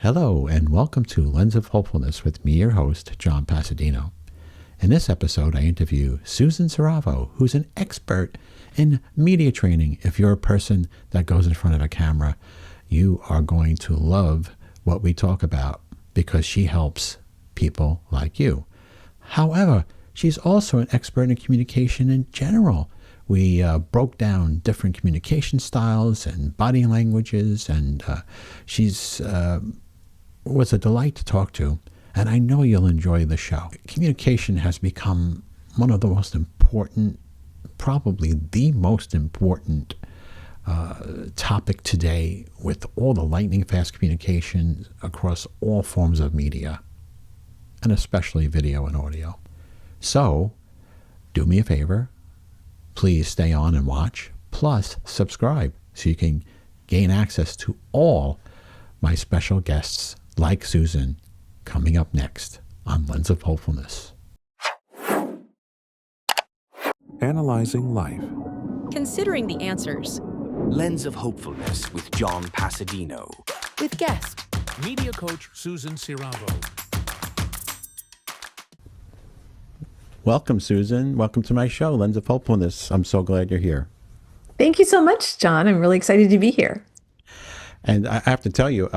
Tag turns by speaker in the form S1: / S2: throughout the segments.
S1: Hello, and welcome to Lens of Hopefulness with me, your host, John Pasadino. In this episode, I interview Susan Siravo, who's an expert in media training. If you're a person that goes in front of a camera, you are going to love what we talk about because she helps people like you. However, she's also an expert in communication in general. We broke down different communication styles and body languages, and she's was a delight to talk to, and I know you'll enjoy the show. Communication has become one of the most important, probably the most important topic today, with all the lightning fast communication across all forms of media, and especially video and audio. So, do me a favor, please stay on and watch, plus subscribe so you can gain access to all my special guests like Susan coming up next on Lens of Hopefulness.
S2: Analyzing life.
S3: Considering the answers.
S4: Lens of Hopefulness with John Pasadino.
S3: With guest.
S2: Media coach Susan Siravo.
S1: Welcome, Susan. Welcome to my show, Lens of Hopefulness. I'm so glad you're here.
S5: Thank you so much, John. I'm really excited to be here.
S1: And I have to tell you,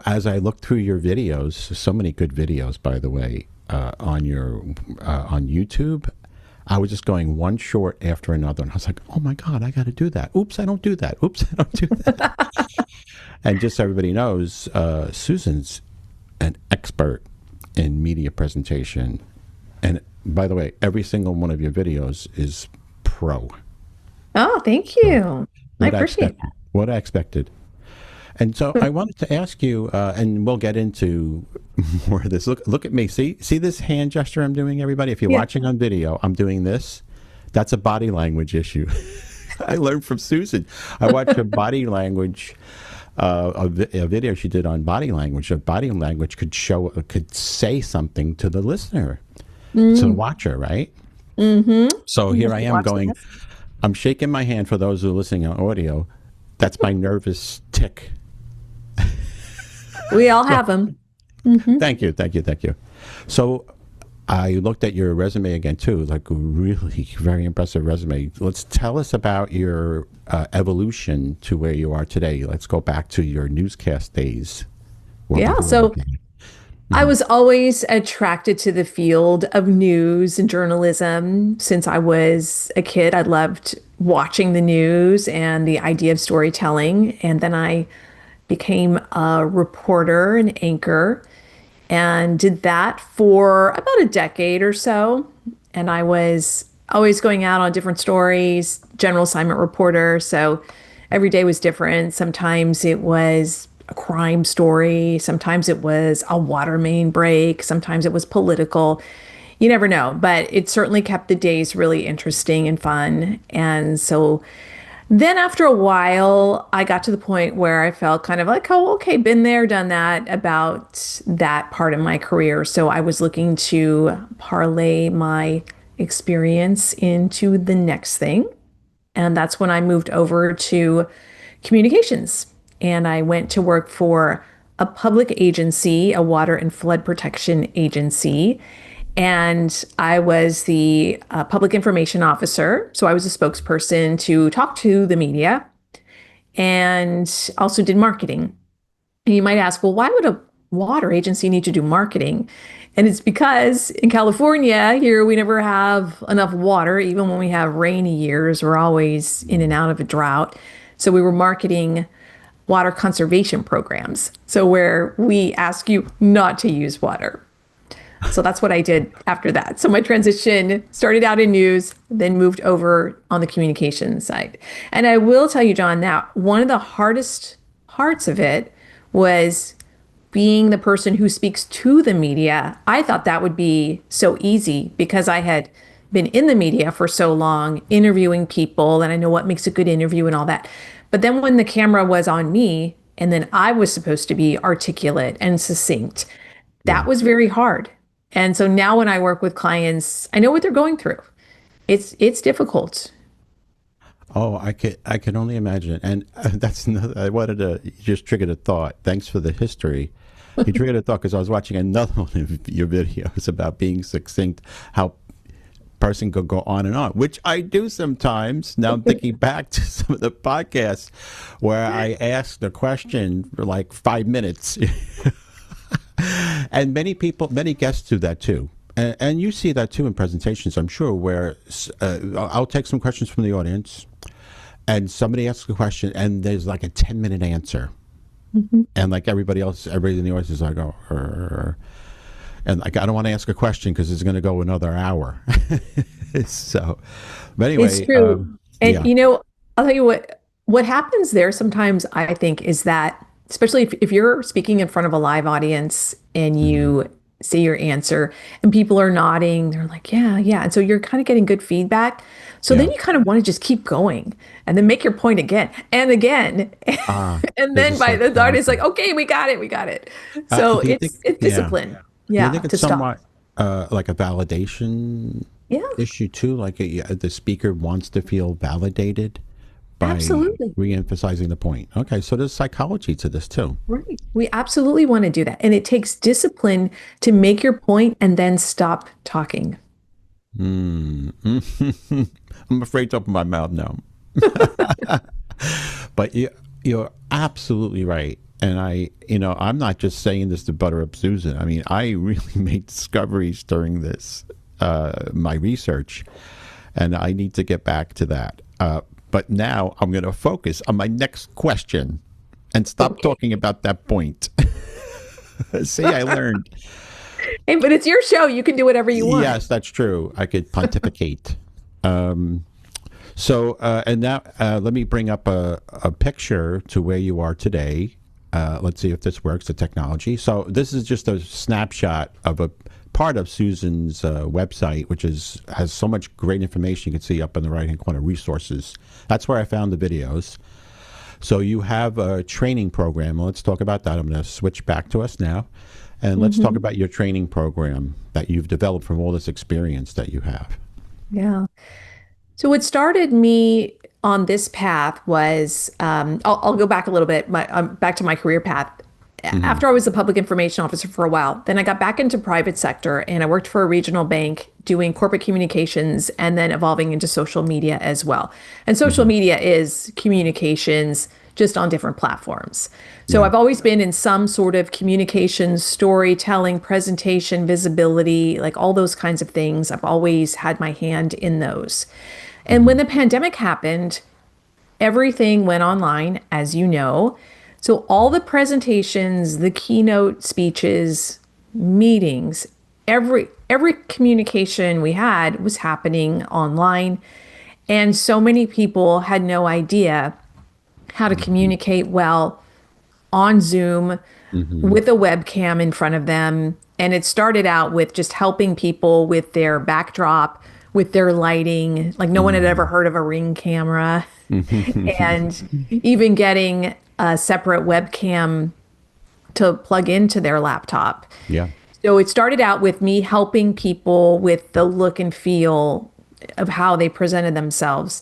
S1: as I looked through your videos, so many good videos, by the way, on YouTube, I was just going one short after another, and I was like, "Oh my God, I got to do that! Oops, I don't do that! Oops, I don't do that!" And just so everybody knows, Susan's an expert in media presentation, and by the way, every single one of your videos is pro.
S5: Oh, thank you. I appreciate that.
S1: What I expected. And so I wanted to ask you, and we'll get into more of this. Look at me. See this hand gesture I'm doing, everybody? If you're watching on video, I'm doing this. That's a body language issue. I learned from Susan. I watched a body language, a video she did on body language. A body language could say something to the listener, to the watcher, right? Mm-hmm. So here I am going, I'm shaking my hand for those who are listening on audio. That's my nervous tick.
S5: We all have them. Mm-hmm.
S1: Thank you. So I looked at your resume again, too, like a really very impressive resume. Let's tell us about your evolution to where you are today. Let's go back to your newscast days.
S5: I was always attracted to the field of news and journalism since I was a kid. I loved watching the news and the idea of storytelling. And then I became a reporter and anchor and did that for about a decade or so. And I was always going out on different stories, general assignment reporter. So every day was different. Sometimes it was a crime story. Sometimes it was a water main break. Sometimes it was political. You never know, but it certainly kept the days really interesting and fun. And so then after a while, I got to the point where I felt kind of like, oh, okay, been there, done that about that part of my career. So I was looking to parlay my experience into the next thing. And that's when I moved over to communications. And I went to work for a public agency, a water and flood protection agency. And I was the public information officer. So I was a spokesperson to talk to the media and also did marketing. And you might ask, well, why would a water agency need to do marketing? And it's because in California here, we never have enough water. Even when we have rainy years, we're always in and out of a drought. So we were marketing water conservation programs. So where we ask you not to use water. So that's what I did after that. So my transition started out in news, then moved over on the communication side. And I will tell you, John, that one of the hardest parts of it was being the person who speaks to the media. I thought that would be so easy because I had been in the media for so long, interviewing people, and I know what makes a good interview and all that. But then when the camera was on me, and then I was supposed to be articulate and succinct, that was very hard. And so now when I work with clients, I know what they're going through. It's difficult.
S1: Oh, I can only imagine. And that's another, I wanted to, you just triggered a thought. Thanks for the history. You triggered a thought because I was watching another one of your videos about being succinct, how person could go on and on, which I do sometimes. Now I'm thinking back to some of the podcasts where I asked a question for like 5 minutes. And many people, many guests do that too. And you see that too in presentations, I'm sure, where I'll take some questions from the audience and somebody asks a question and there's like a 10-minute answer. And like everybody in the audience is like, oh, and like, I don't want to ask a question because it's going to go another hour. So, but anyway.
S5: It's true. And
S1: yeah.
S5: you know, I'll tell you what happens there sometimes, I think, is that, especially if you're speaking in front of a live audience and you say your answer and people are nodding, they're like, yeah, yeah. And so you're kind of getting good feedback. So then you kind of want to just keep going and then make your point again and again. And then by the third, it's like, okay, we got it. So it's discipline. Yeah.
S1: Do you think it's somewhat like a validation issue too? Like the speaker wants to feel validated by re-emphasizing the point. Okay, so there's psychology to this too.
S5: Right. We absolutely want to do that. And it takes discipline to make your point and then stop talking.
S1: I'm afraid to open my mouth now. But you're absolutely right. And I'm not just saying this to butter up Susan. I mean, I really made discoveries during this, my research, and I need to get back to that. But now I'm going to focus on my next question and stop talking about that point. See, I learned.
S5: Hey, but it's your show. You can do whatever you want.
S1: Yes, that's true. I could pontificate. And now let me bring up a picture to where you are today. Let's see if this works, the technology. So this is just a snapshot of a part of Susan's website, which has so much great information. You can see up in the right-hand corner, resources. That's where I found the videos. So you have a training program. Let's talk about that. I'm going to switch back to us now. And let's talk about your training program that you've developed from all this experience that you have.
S5: Yeah. So what started me on this path was, I'll go back a little bit, back to my career path. After I was a public information officer for a while, then I got back into private sector and I worked for a regional bank doing corporate communications and then evolving into social media as well. And social media is communications just on different platforms. So I've always been in some sort of communications, storytelling, presentation, visibility, like all those kinds of things. I've always had my hand in those. And when the pandemic happened, everything went online, as you know. So all the presentations, the keynote speeches, meetings, every communication we had was happening online. And so many people had no idea how to communicate well on Zoom with a webcam in front of them. And it started out with just helping people with their backdrop, with their lighting. Like no one had ever heard of a Ring camera. And even getting a separate webcam to plug into their laptop. Yeah. So it started out with me helping people with the look and feel of how they presented themselves.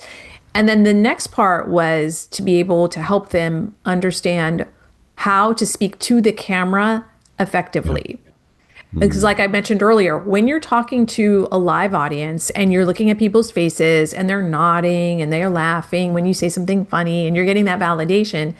S5: And then the next part was to be able to help them understand how to speak to the camera effectively. Because like I mentioned earlier, when you're talking to a live audience and you're looking at people's faces and they're nodding and they're laughing when you say something funny and you're getting that validation,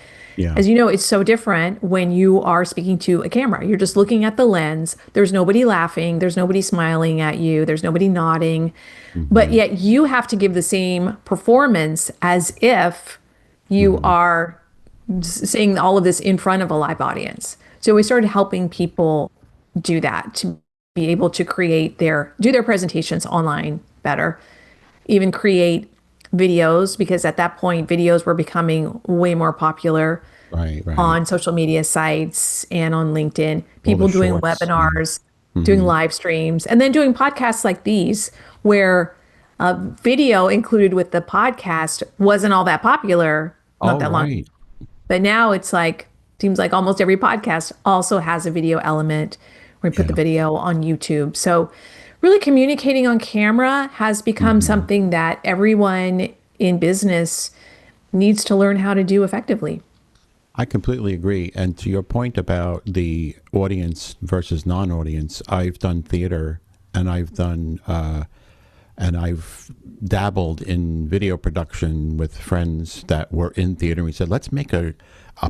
S5: as you know, it's so different when you are speaking to a camera. You're just looking at the lens. There's nobody laughing. There's nobody smiling at you. There's nobody nodding. But yet you have to give the same performance as if you are saying all of this in front of a live audience. So we started helping people do that, to be able to do their presentations online better, even create videos, because at that point videos were becoming way more popular on social media sites and on LinkedIn, people doing shorts, webinars, doing live streams, and then doing podcasts like these where video included with the podcast wasn't all that popular not that long ago. But now it's like, seems like almost every podcast also has a video element. We put the video on YouTube. So really communicating on camera has become something that everyone in business needs to learn how to do effectively.
S1: I completely agree. And to your point about the audience versus non-audience, I've done theater and I've dabbled in video production with friends that were in theater. We said, let's make a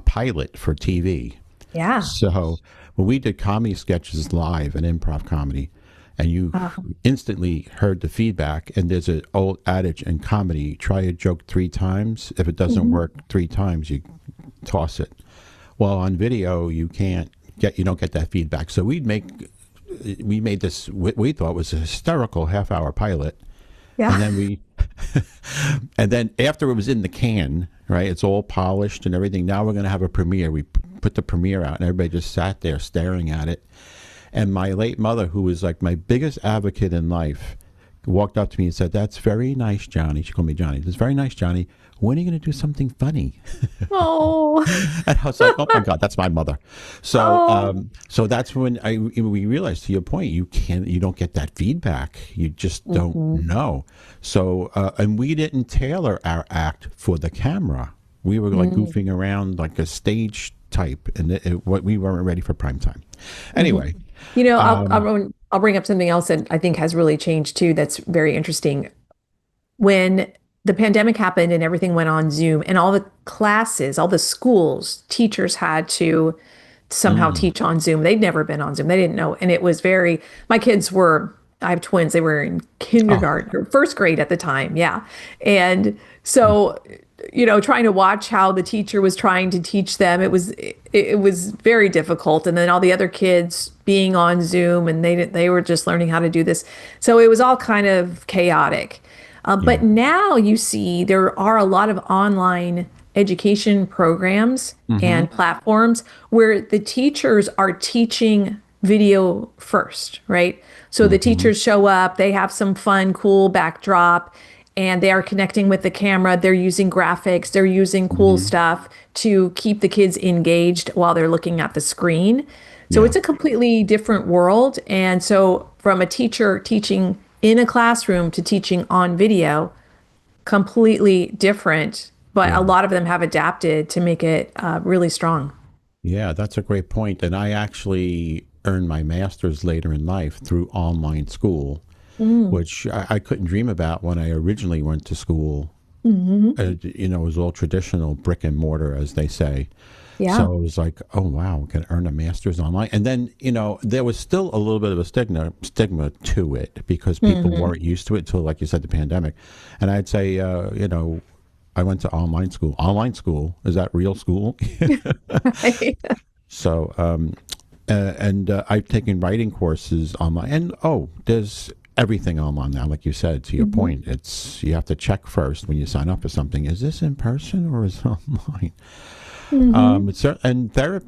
S1: pilot for TV.
S5: Yeah.
S1: So when we did comedy sketches live and improv comedy, and you instantly heard the feedback, and there's an old adage in comedy, try a joke 3 times. If it doesn't work 3 times, you toss it. Well, on video, you don't get that feedback. So we made this, what we thought was a hysterical half-hour pilot.
S5: Yeah.
S1: And then and then after it was in the can, right, it's all polished and everything. Now we're going to have a premiere. We put the premiere out and everybody just sat there staring at it. And my late mother, who was like my biggest advocate in life, walked up to me and said, "That's very nice, Johnny." She called me Johnny. "That's very nice, Johnny. When are you going to do something funny?"
S5: Oh.
S1: And I was like, "Oh my God, that's my mother." So, so that's when we realized, to your point, you don't get that feedback. You just don't know. So, and we didn't tailor our act for the camera. We were like goofing around like a stage type, and we weren't ready for prime time. Anyway.
S5: I'll bring up something else that I think has really changed too. That's very interesting. When the pandemic happened and everything went on Zoom, and all the classes, all the schools, teachers had to somehow teach on Zoom. They'd never been on Zoom. They didn't know. And it was my kids were, I have twins. They were in kindergarten or first grade at the time. Yeah. And so, trying to watch how the teacher was trying to teach them, it was very difficult. And then all the other kids being on Zoom, and they were just learning how to do this. So it was all kind of chaotic. But now you see there are a lot of online education programs and platforms where the teachers are teaching video first, right? So the teachers show up, they have some fun, cool backdrop, and they are connecting with the camera. They're using graphics, they're using cool stuff to keep the kids engaged while they're looking at the screen. So it's a completely different world. And so from a teacher teaching in a classroom to teaching on video, completely different, but a lot of them have adapted to make it really strong.
S1: Yeah, that's a great point. And I actually earned my master's later in life through online school, which I couldn't dream about when I originally went to school. It was all traditional brick and mortar, as they say.
S5: Yeah.
S1: So it was like, oh, wow, I can earn a master's online. And then, there was still a little bit of a stigma to it because people weren't used to it until, like you said, the pandemic. And I'd say, I went to online school. Online school, is that real school? So, I've taken writing courses online. And, there's everything online now, like you said, to your point. You have to check first when you sign up for something. Is this in person or is it online? And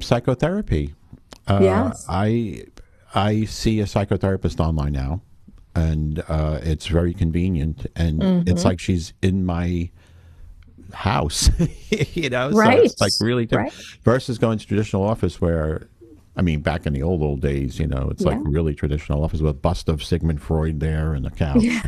S1: psychotherapy.
S5: Yes.
S1: I see a psychotherapist online now, and it's very convenient, and it's like she's in my house,
S5: Right.
S1: So it's like really different
S5: Right.
S1: versus going to traditional office where, back in the old days, it's like really traditional office with a bust of Sigmund Freud there and a couch.
S5: Yeah.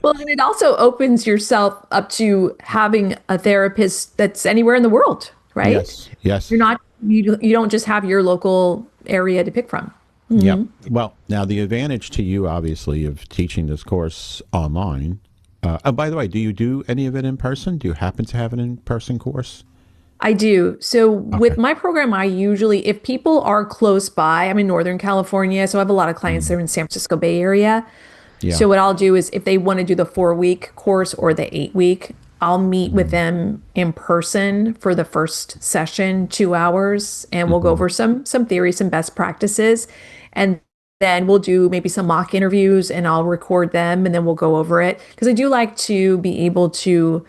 S5: Well, and it also opens yourself up to having a therapist that's anywhere in the world, right?
S1: Yes.
S5: You don't just have your local area to pick from.
S1: Yeah. Well, now the advantage to you, obviously, of teaching this course online. By the way, do you do any of it in person? Do you happen to have an in-person course?
S5: I do. So with my program, I usually, if people are close by, I'm in Northern California, so I have a lot of clients that are in San Francisco Bay Area.
S1: Yeah.
S5: So what I'll do is if they want to do the 4-week course or the 8-week, I'll meet with them in person for the first session, 2 hours, and we'll go over some theory, some best practices. And then we'll do maybe some mock interviews and I'll record them and then we'll go over it. Because I do like to be able to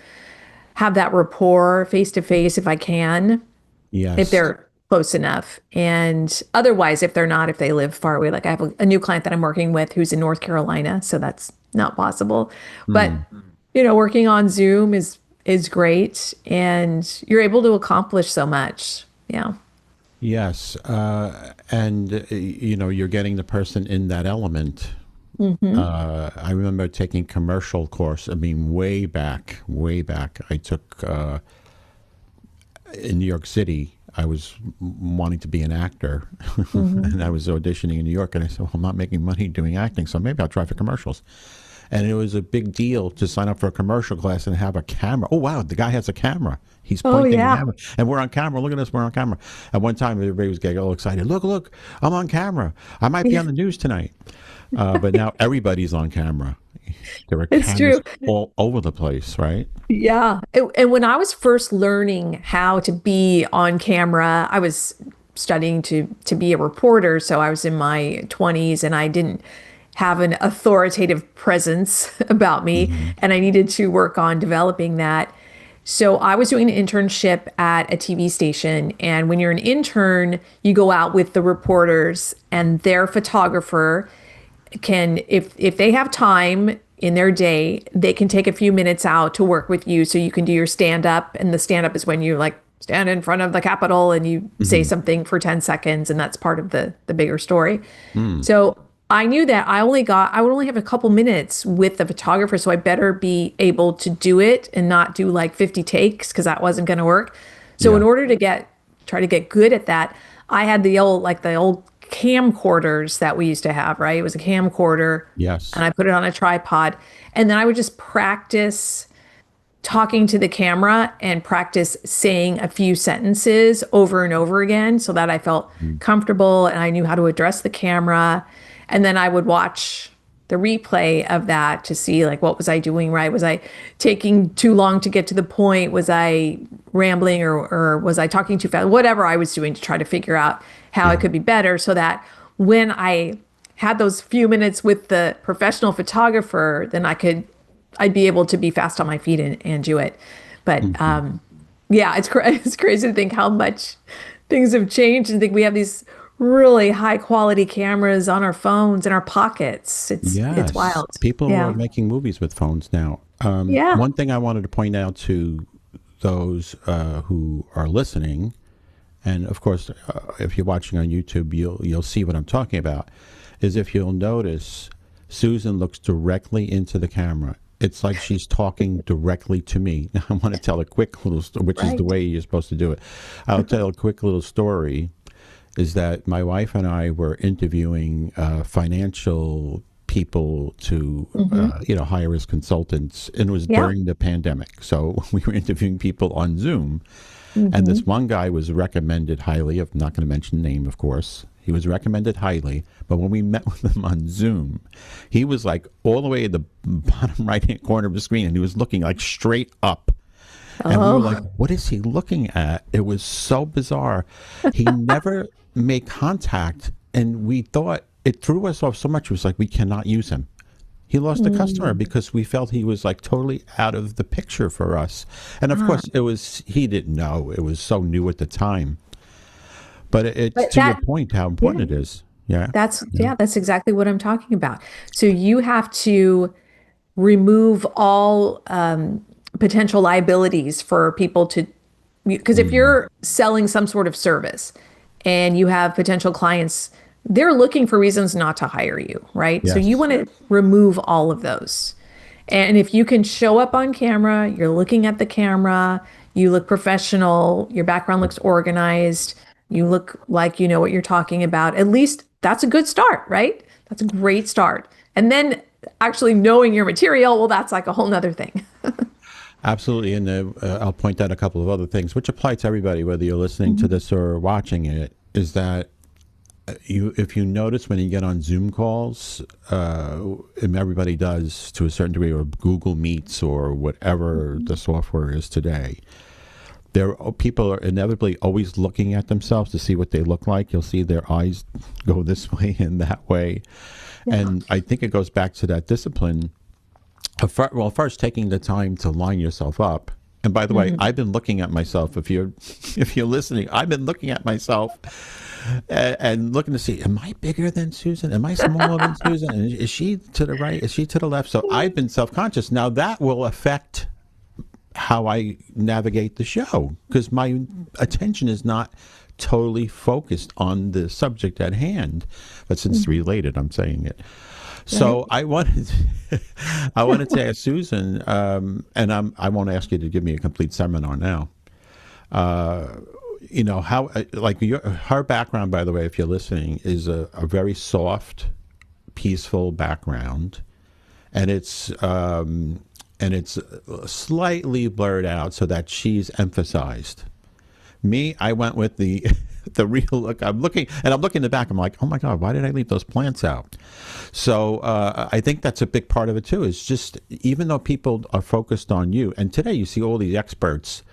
S5: have that rapport face to face if I can.
S1: Yes.
S5: If they're close enough. And otherwise, if they're not, if they live far away, like I have a new client that I'm working with who's in North Carolina, so that's not possible. But, working on Zoom is great and you're able to accomplish so much. Yeah.
S1: Yes. And, you're getting the person in that element I remember taking commercial course. I mean, way back. I took in New York City. I was wanting to be an actor, and I was auditioning in New York. And I said, "Well, I'm not making money doing acting, so maybe I'll try for commercials." And it was a big deal to sign up for a commercial class and have a camera. Oh, wow, the guy has a camera. He's pointing the camera. And we're on camera. Look at us, we're on camera. At one time, everybody was getting all excited. Look, I'm on camera. I might be on the news tonight. But now everybody's on camera. There are cameras all over the place, right?
S5: Yeah. And when I was first learning how to be on camera, I was studying to be a reporter. So I was in my 20s and I didn't have an authoritative presence about me, and I needed to work on developing that. So I was doing an internship at a TV station, and when you're an intern, you go out with the reporters, and their photographer can, if they have time in their day, they can take a few minutes out to work with you so you can do your stand-up. And the stand-up is when you like stand in front of the Capitol and you say something for 10 seconds, and that's part of the bigger story. So I knew that I would only have a couple minutes with the photographer, so I better be able to do it and not do like 50 takes, because that wasn't going to work. So in order to try to get good at that, I had the old camcorders that we used to have, right? It was a camcorder.
S1: Yes.
S5: And I put it on a tripod, and then I would just practice talking to the camera and practice saying a few sentences over and over again so that I felt comfortable and I knew how to address the camera. And then I would watch the replay of that to see, like, what was I doing right? Was I taking too long to get to the point? Was I rambling or was I talking too fast? Whatever I was doing to try to figure out how I could be better, so that when I had those few minutes with the professional photographer, then I'd be able to be fast on my feet and do it. But it's crazy to think how much things have changed, and think we have these really high quality cameras on our phones in our pockets. It's wild.
S1: People are making movies with phones now. One thing I wanted to point out to those who are listening, and of course, if you're watching on YouTube, you'll see what I'm talking about, is if you'll notice, Susan looks directly into the camera. It's like she's talking directly to me. I want to tell a quick little story, which is the way you're supposed to do it. I'll tell a quick little story. Is that my wife and I were interviewing financial people to, hire as consultants, and it was during the pandemic. So we were interviewing people on Zoom, and this one guy was recommended highly. I'm not going to mention the name, of course. He was recommended highly, but when we met with him on Zoom, he was like all the way at the bottom right-hand corner of the screen, and he was looking like straight up. And we were like, what is he looking at? It was so bizarre. He never made contact, and we thought it threw us off so much. It was like, we cannot use him. He lost a customer because we felt he was like totally out of the picture for us. And of course, he didn't know. It was so new at the time. But it's to your point, how important it is. Yeah.
S5: That's exactly what I'm talking about. So you have to remove all potential liabilities for people to, because if you're selling some sort of service and you have potential clients, they're looking for reasons not to hire you, right?
S1: Yes.
S5: So you want to remove all of those. And if you can show up on camera, you're looking at the camera, you look professional, your background looks organized, you look like you know what you're talking about, at least that's a good start, right? That's a great start. And then actually knowing your material, well, that's like a whole nother thing.
S1: Absolutely. And I'll point out a couple of other things, which apply to everybody, whether you're listening to this or watching it, is that if you notice when you get on Zoom calls, and everybody does to a certain degree, or Google Meets or whatever the software is today, people are inevitably always looking at themselves to see what they look like. You'll see their eyes go this way and that way. Yeah. And I think it goes back to that discipline. Well, first taking the time to line yourself up. And by the way, I've been looking at myself. If you're listening, I've been looking at myself and looking to see, am I bigger than Susan? Am I smaller than Susan? And is she to the right? Is she to the left? So I've been self-conscious. Now that will affect how I navigate the show, because my attention is not totally focused on the subject at hand. But since it's related, I'm saying it. So I wanted to ask Susan, and I won't ask you to give me a complete seminar now. How like her background, by the way, if you're listening, is a very soft, peaceful background, and it's slightly blurred out so that she's emphasized. Me, I went with the the real look. I'm looking in the back. I'm like, oh my God, why did I leave those plants out? So I think that's a big part of it too. Is just even though people are focused on you, and today you see all these experts.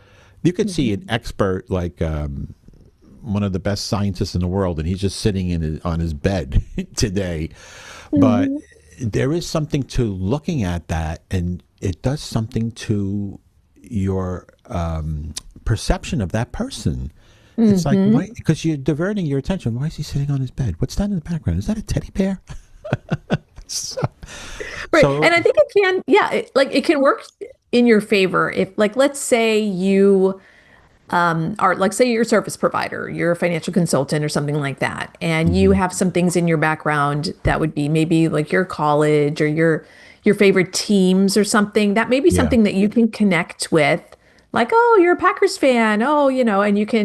S1: You could see an expert like one of the best scientists in the world, and he's just sitting on his bed today. But there is something to looking at that, and it does something to your perception of that person. It's like, because you're diverting your attention. Why is he sitting on his bed? What's that in the background? Is that a teddy bear?
S5: Right. And I think it can, it can work in your favor. If, like, let's say you are, like, say you're a service provider, you're a financial consultant or something like that, and you have some things in your background that would be maybe like your college or your favorite teams or something. That may be something that you can connect with. Like, oh, you're a Packers fan. Oh, and you can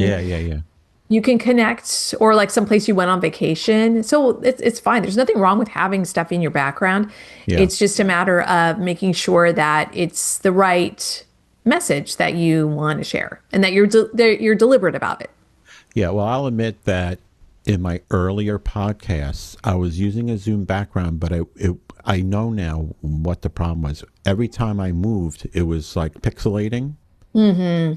S5: you can connect, or like someplace you went on vacation. So it's fine. There's nothing wrong with having stuff in your background.
S1: Yeah.
S5: It's just a matter of making sure that it's the right message that you want to share, and that you're deliberate about it.
S1: Yeah. Well, I'll admit that in my earlier podcasts, I was using a Zoom background, but I know now what the problem was. Every time I moved, it was like pixelating.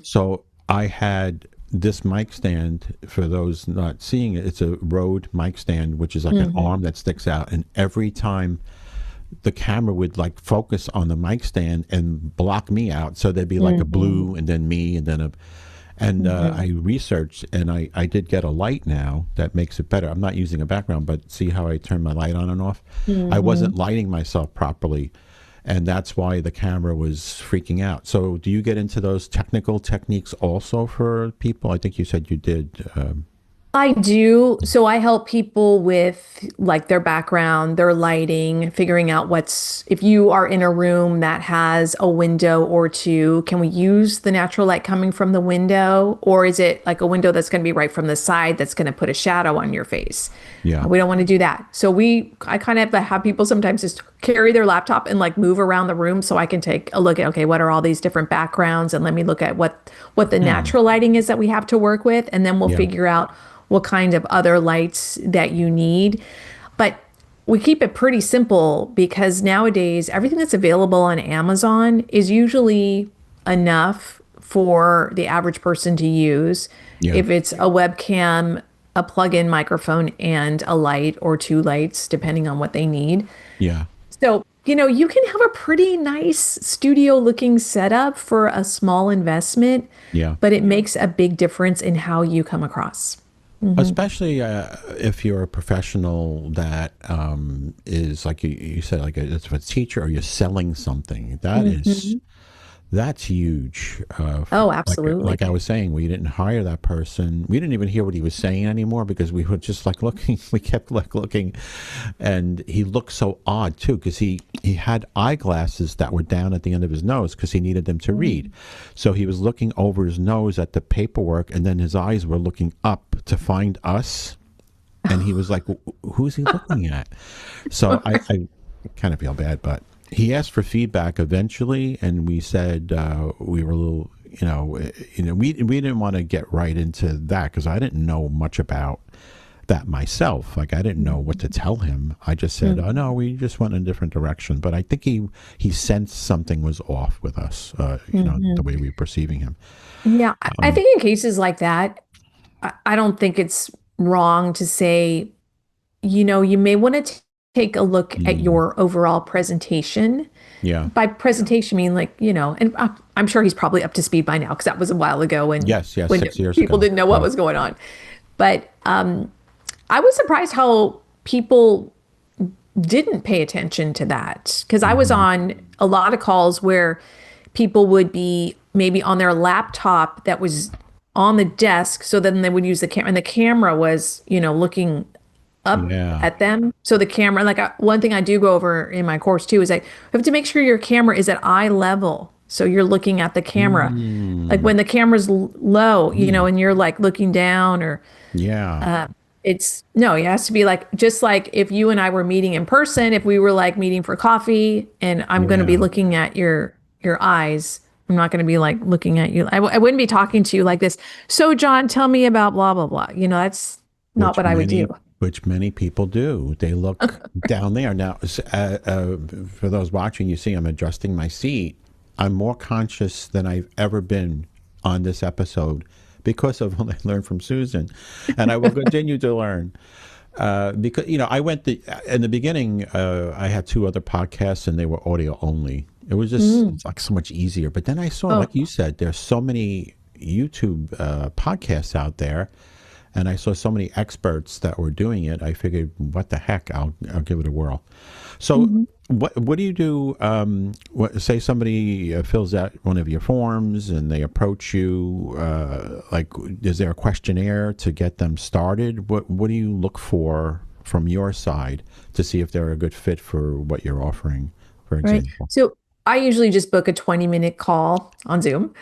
S1: So I had this mic stand, for those not seeing it, it's a Rode mic stand, which is like an arm that sticks out. And every time the camera would like focus on the mic stand and block me out. So there'd be like a blue and then me and then I researched, and I did get a light now that makes it better. I'm not using a background, but see how I turn my light on and off? I wasn't lighting myself properly. And that's why the camera was freaking out. So do you get into those technical techniques also for people? I think you said you did.
S5: I do. So I help people with like their background, their lighting, figuring out if you are in a room that has a window or two, can we use the natural light coming from the window? Or is it like a window that's going to be right from the side that's going to put a shadow on your face?
S1: Yeah.
S5: We don't want to do that. So I kind of have people sometimes just carry their laptop and like move around the room so I can take a look at, okay, what are all these different backgrounds? And let me look at what the natural lighting is that we have to work with. And then we'll figure out what kind of other lights that you need. But we keep it pretty simple, because nowadays everything that's available on Amazon is usually enough for the average person to use.
S1: Yeah.
S5: If it's a webcam, a plug-in microphone, and a light or two lights, depending on what they need.
S1: Yeah.
S5: So, you can have a pretty nice studio looking setup for a small investment, but it makes a big difference in how you come across.
S1: Especially if you're a professional that is, like you said, like it's a teacher, or you're selling something. That's huge.
S5: Oh, absolutely.
S1: Like I was saying, we didn't hire that person. We didn't even hear what he was saying anymore, because we were just like looking. We kept like looking, and he looked so odd too, because he had eyeglasses that were down at the end of his nose because he needed them to read. So he was looking over his nose at the paperwork, and then his eyes were looking up to find us, and he was like, "Who's he looking at?" So I kind of feel bad, but. He asked for feedback eventually, and we said we were a little, we didn't want to get right into that, because I didn't know much about that myself. Like, I didn't know what to tell him. I just said, "Oh no, we just went in a different direction." But I think he sensed something was off with us, the way we were perceiving him.
S5: Yeah, I think in cases like that, I don't think it's wrong to say, you may want to take a look at your overall presentation.
S1: Yeah.
S5: By presentation, I mean, like, and I'm sure he's probably up to speed by now, because that was a while ago when,
S1: when 6 years
S5: people
S1: ago.
S5: didn't know what was going on. But I was surprised how people didn't pay attention to that, because I was on a lot of calls where people would be maybe on their laptop that was on the desk. So then they would use the camera, and the camera was, looking up
S1: Yeah.
S5: at them. So the camera, like one thing I do go over in my course too, is I have to make sure your camera is at eye level. So you're looking at the camera. Like
S1: Mm.
S5: when the camera's low, and you're like looking down or
S1: Yeah.
S5: it's no, it has to be like just like if you and I were meeting in person, if we were like meeting for coffee and I'm going to be
S1: Yeah.
S5: looking at your eyes. I'm not going to be like looking at you. I wouldn't be talking to you like this. So John, tell me about blah blah blah. That's not
S1: Which
S5: what I would do.
S1: many people do. They look down there. Now, for those watching, you see I'm adjusting my seat. I'm more conscious than I've ever been on this episode because of what I learned from Susan, and I will continue to learn. Because I went in the beginning. I had two other podcasts, and they were audio only. It was just it's like so much easier. But then I saw, like you said, there's so many YouTube podcasts out there, and I saw so many experts that were doing it. I figured, what the heck? I'll give it a whirl. So, what do you do? Say somebody fills out one of your forms and they approach you. Like, is there a questionnaire to get them started? What do you look for from your side to see if they're a good fit for what you're offering? For
S5: Right.
S1: example.
S5: So I usually just book a 20-minute call on Zoom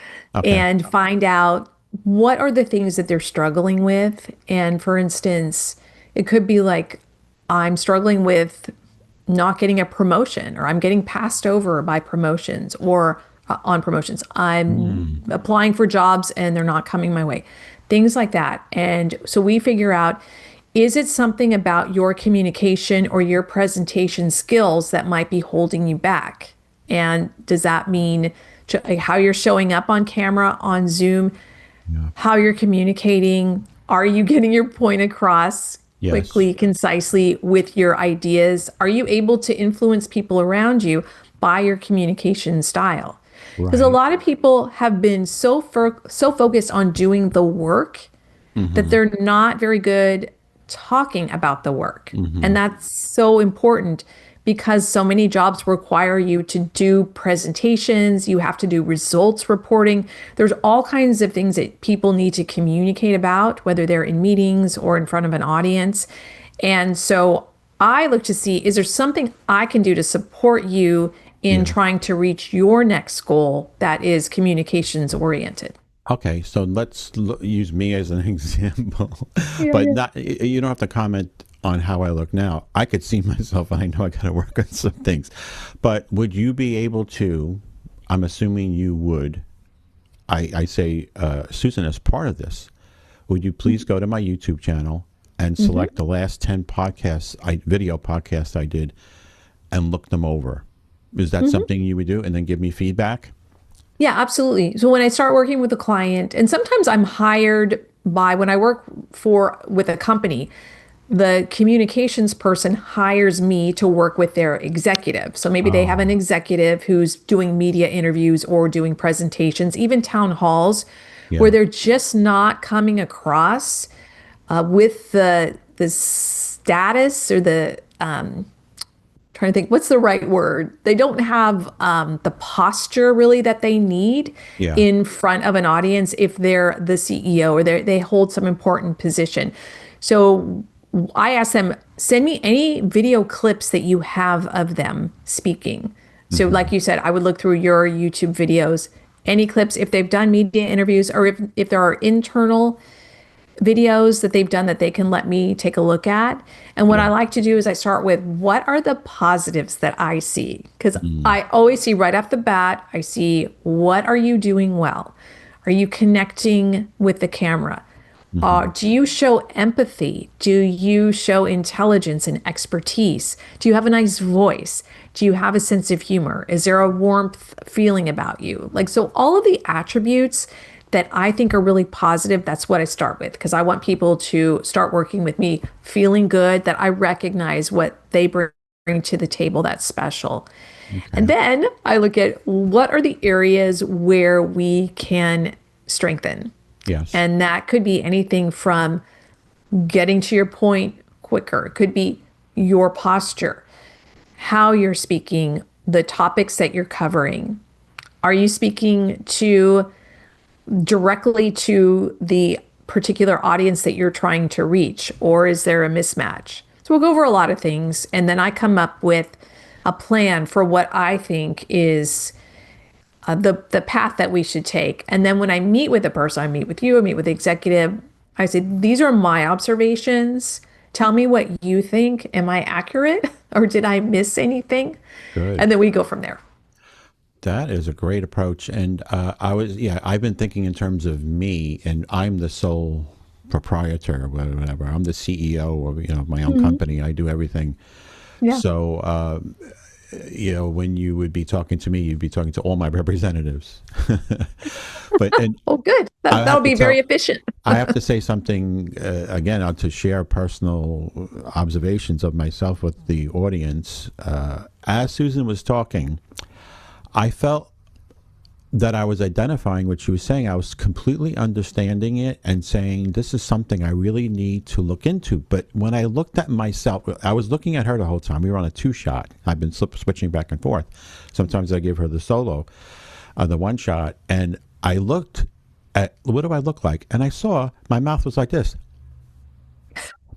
S5: and find out what are the things that they're struggling with. And for instance, it could be like, I'm struggling with not getting a promotion, or I'm getting passed over by promotions or on promotions. I'm applying for jobs and they're not coming my way. Things like that. And so we figure out, is it something about your communication or your presentation skills that might be holding you back? And does that mean how you're showing up on camera, on Zoom, how you're communicating? Are you getting your point across quickly, concisely with your ideas? Are you able to influence people around you by your communication style? Because a lot of people have been so focused on doing the work that they're not very good talking about the work. And that's so important because so many jobs require you to do presentations, you have to do results reporting. There's all kinds of things that people need to communicate about, whether they're in meetings or in front of an audience. And so I look to see, is there something I can do to support you in trying to reach your next goal that is communications oriented?
S1: Okay, so let's use me as an example, but not, you don't have to comment on how I look now. I could see myself, and I know I got to work on some things, but would you be able to, I'm assuming you would, I say, Susan, as part of this, would you please go to my YouTube channel and select the last 10 video podcasts I did and look them over? Is that something you would do, and then give me feedback?
S5: Yeah, absolutely. So when I start working with a client, and sometimes I'm hired by, when I work with a company, the communications person hires me to work with their executive. So maybe they have an executive who's doing media interviews or doing presentations, even town halls, where they're just not coming across with the status or the trying to think, what's the right word? They don't have the posture really that they need in front of an audience if they're the CEO or they hold some important position. So I ask them, send me any video clips that you have of them speaking. So like you said, I would look through your YouTube videos, any clips, if they've done media interviews or if there are internal videos that they've done that they can let me take a look at. And what I like to do is I start with, what are the positives that I see? Because I always see right off the bat, I see, what are you doing well? Are you connecting with the camera? Do you show empathy? Do you show intelligence and expertise? Do you have a nice voice? Do you have a sense of humor? Is there a warmth feeling about you? Like, so all of the attributes that I think are really positive, that's what I start with, because I want people to start working with me feeling good, that I recognize what they bring to the table that's special. And then I look at, what are the areas where we can strengthen?
S1: Yes.
S5: And that could be anything from getting to your point quicker. It could be your posture, how you're speaking, the topics that you're covering. Are you speaking directly to the particular audience that you're trying to reach, or is there a mismatch? So we'll go over a lot of things, and then I come up with a plan for what I think is the path that we should take. And then when I meet with a person, I meet with you, I meet with the executive, I say, these are my observations. Tell me what you think. Am I accurate or did I miss anything?
S1: Good.
S5: And then we go from there.
S1: That is a great approach. And I've been thinking in terms of me, and I'm the sole proprietor, whatever. I'm the CEO of my own company. I do everything.
S5: Yeah.
S1: So, when you would be talking to me, you'd be talking to all my representatives.
S5: Oh, good. That'll be very efficient.
S1: I have to say something again to share personal observations of myself with the audience. As Susan was talking, I felt that I was identifying what she was saying. I was completely understanding it and saying, this is something I really need to look into. But when I looked at myself, I was looking at her the whole time. We were on a 2-shot. I've been switching back and forth. Sometimes I give her the solo, the 1-shot. And I looked at, what do I look like? And I saw my mouth was like this.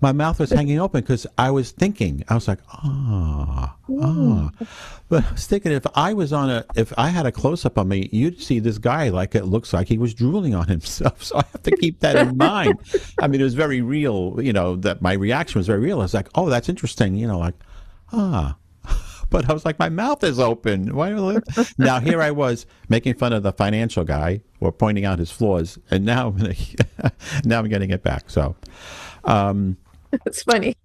S1: My mouth was hanging open because I was thinking. I was like, But I was thinking if I had a close up on me, you'd see this guy like it looks like he was drooling on himself. So I have to keep that in mind. I mean, it was very real, that my reaction was very real. I was like, oh, that's interesting, But I was like, my mouth is open. Now here I was making fun of the financial guy or pointing out his flaws, and now I'm getting it back. So
S5: It's funny.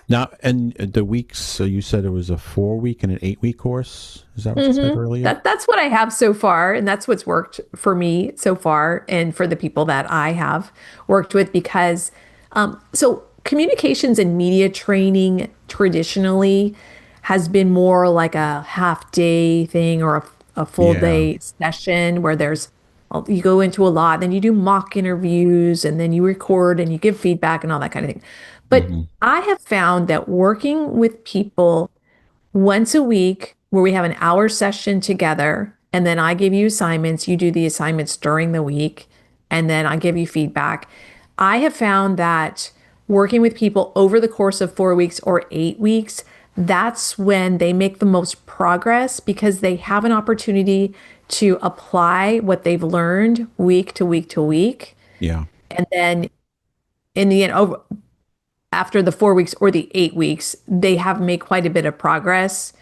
S1: now, and the weeks, so you said it was a 4-week and an 8-week course. Is that what you said earlier?
S5: That's what I have so far, and that's what's worked for me so far, and for the people that I have worked with. Because so communications and media training traditionally has been more like a half-day thing or a full day session where you go into a lot, then you do mock interviews, and then you record and you give feedback and all that kind of thing. But I have found that working with people once a week where we have an hour session together, and then I give you assignments, you do the assignments during the week, and then I give you feedback. I have found that working with people over the course of 4 weeks or 8 weeks, that's when they make the most progress because they have an opportunity to apply what they've learned week to week to week.
S1: Yeah.
S5: And then in the end, after the 4 weeks or the 8 weeks, they have made quite a bit of progress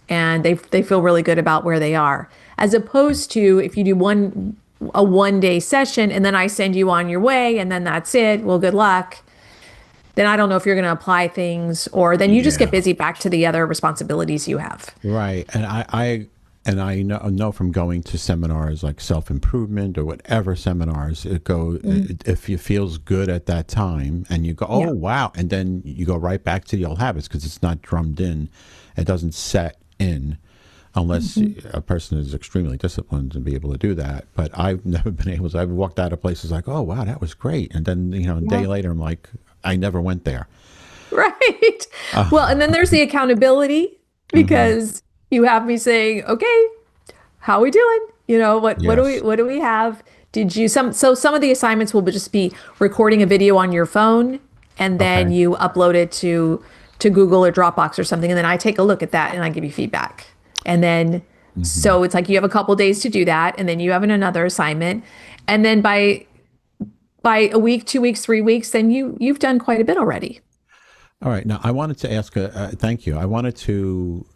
S5: and they feel really good about where they are. As opposed to if you do a 1-day session and then I send you on your way and then that's it, well, good luck. Then I don't know if you're going to apply things, or then you just get busy back to the other responsibilities you have.
S1: Right. And I know from going to seminars like self-improvement or whatever seminars, if it feels good at that time and you go, oh, wow. And then you go right back to the old habits because it's not drummed in. It doesn't set in unless a person is extremely disciplined to be able to do that. But I've never been able to. I've walked out of places like, oh, wow, that was great. And then, a day later, I'm like, I never went there.
S5: Right. Well, and then there's the accountability because you have me saying, okay, how are we doing? What do we have? So some of the assignments will just be recording a video on your phone and then you upload it to Google or Dropbox or something. And then I take a look at that and I give you feedback. And then, so it's like you have a couple days to do that. And then you have another assignment. And then by a week, 2 weeks, 3 weeks, then you've done quite a bit already.
S1: All right. Now, I wanted to ask, thank you. I wanted to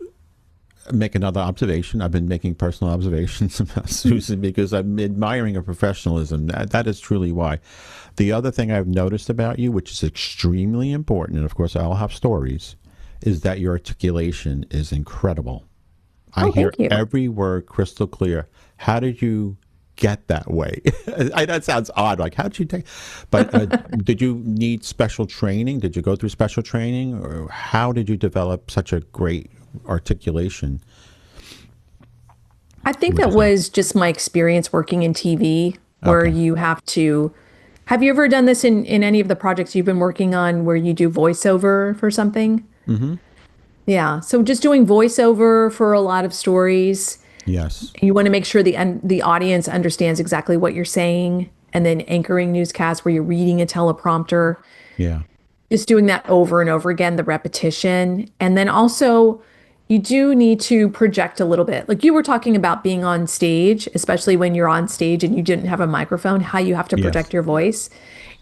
S1: make another observation. I've been making personal observations about Susan because I'm admiring her professionalism. That is truly why. The other thing I've noticed about you, which is extremely important, and of course I'll have stories, is that your articulation is incredible. I hear every word crystal clear. How did you get that way? That sounds odd. Like, how did you take? But did you need special training? Did you go through special training, or how did you develop such a great articulation?
S5: I think that was just my experience working in TV, where you have to. Have you ever done this in any of the projects you've been working on, where you do voiceover for something? Mm-hmm. Yeah. So just doing voiceover for a lot of stories.
S1: Yes.
S5: You want to make sure the audience understands exactly what you're saying, and then anchoring newscasts where you're reading a teleprompter.
S1: Yeah.
S5: just doing that over and over again, the repetition. And then also, you do need to project a little bit. Like you were talking about being on stage, especially when you're on stage and you didn't have a microphone, how you have to
S1: Yes.
S5: project your voice.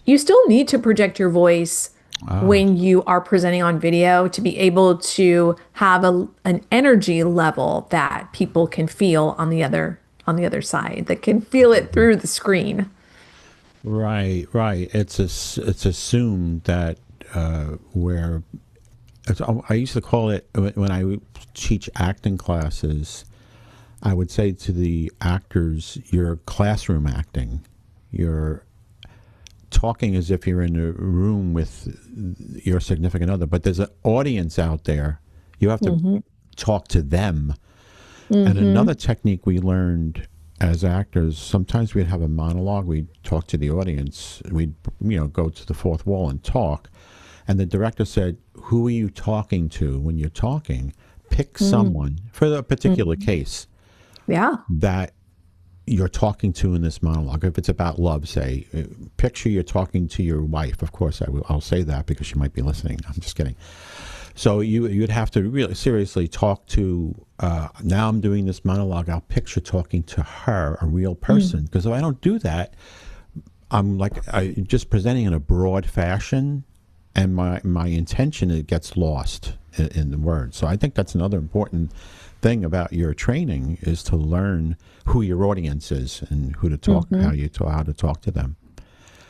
S5: You still need to project your voice
S1: Ah,
S5: when you are presenting on video to be able to have an energy level that people can feel on the other side, that can feel it through the screen.
S1: right, right. It's assumed that where I used to call it when I would teach acting classes. I would say to the actors, "You're classroom acting. You're talking as if you're in a room with your significant other, but there's an audience out there. You have to talk to them." And another technique we learned as actors, sometimes we'd have a monologue, we'd talk to the audience, we'd go to the fourth wall and talk. And the director said, "Who are you talking to when you're talking? Pick someone for the particular case
S5: Yeah.
S1: that you're talking to in this monologue. If it's about love, say, picture you're talking to your wife. Of course, I'll say that because she might be listening. I'm just kidding. So you'd have to really seriously talk to, now I'm doing this monologue, I'll picture talking to her, a real person. Because if I don't do that, I'm just presenting in a broad fashion, and my intention, it gets lost in the words. So I think that's another important thing about your training, is to learn who your audience is and who to talk, how to talk to them.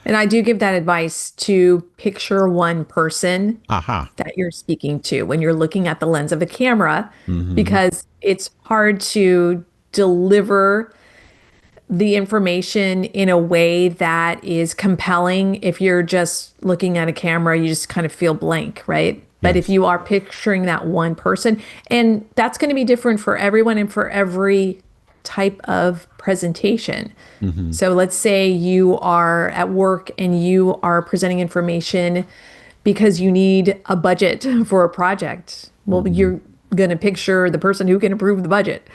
S5: And I do give that advice to picture one person
S1: Aha.
S5: that you're speaking to when you're looking at the lens of the camera, because it's hard to deliver the information in a way that is compelling. If you're just looking at a camera, you just kind of feel blank, right? But if
S1: Yes.
S5: you are picturing that one person, and that's going to be different for everyone and for every type of presentation. So let's say you are at work and you are presenting information because you need a budget for a project. Well, you're going to picture the person who can approve the budget.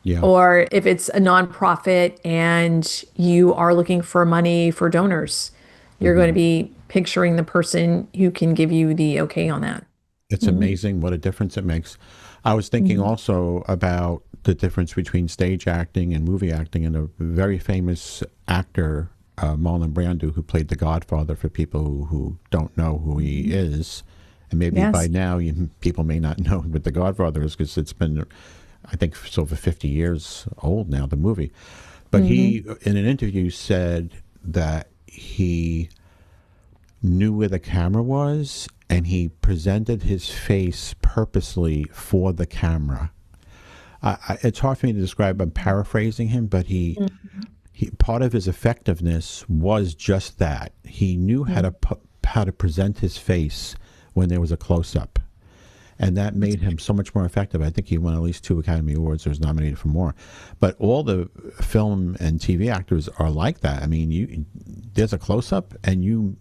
S1: Yeah.
S5: Or if it's a nonprofit and you are looking for money for donors, you're going to be picturing the person who can give you the okay on that.
S1: It's amazing what a difference it makes. I was thinking also about the difference between stage acting and movie acting, and a very famous actor, Marlon Brando, who played the Godfather, for people who don't know who he is. And maybe
S5: Yes.
S1: by now people may not know what the Godfather is, because it's been, I think, it's over 50 years old now, the movie. But he, in an interview, said that he knew where the camera was, and he presented his face purposely for the camera. It's hard for me to describe. I'm paraphrasing him, but he part of his effectiveness was just that. He knew how to present his face when there was a close up, and that made him so much more effective. I think he won at least 2 Academy Awards, or was nominated for more. But all the film and TV actors are like that. I mean, there's a close up, and you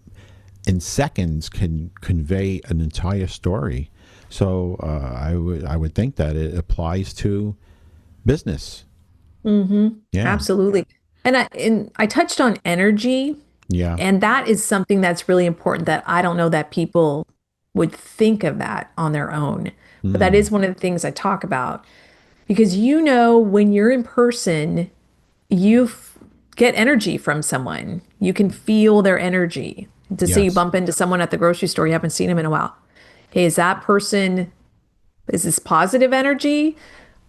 S1: in seconds can convey an entire story. So I would think that it applies to business. Yeah.
S5: Absolutely. And I touched on energy,
S1: Yeah.
S5: and that is something that's really important that I don't know that people would think of that on their own. But that is one of the things I talk about, because when you're in person, get energy from someone. You can feel their energy. To say you
S1: Yes.
S5: bump into someone at the grocery store, you haven't seen them in a while. Hey, is this positive energy,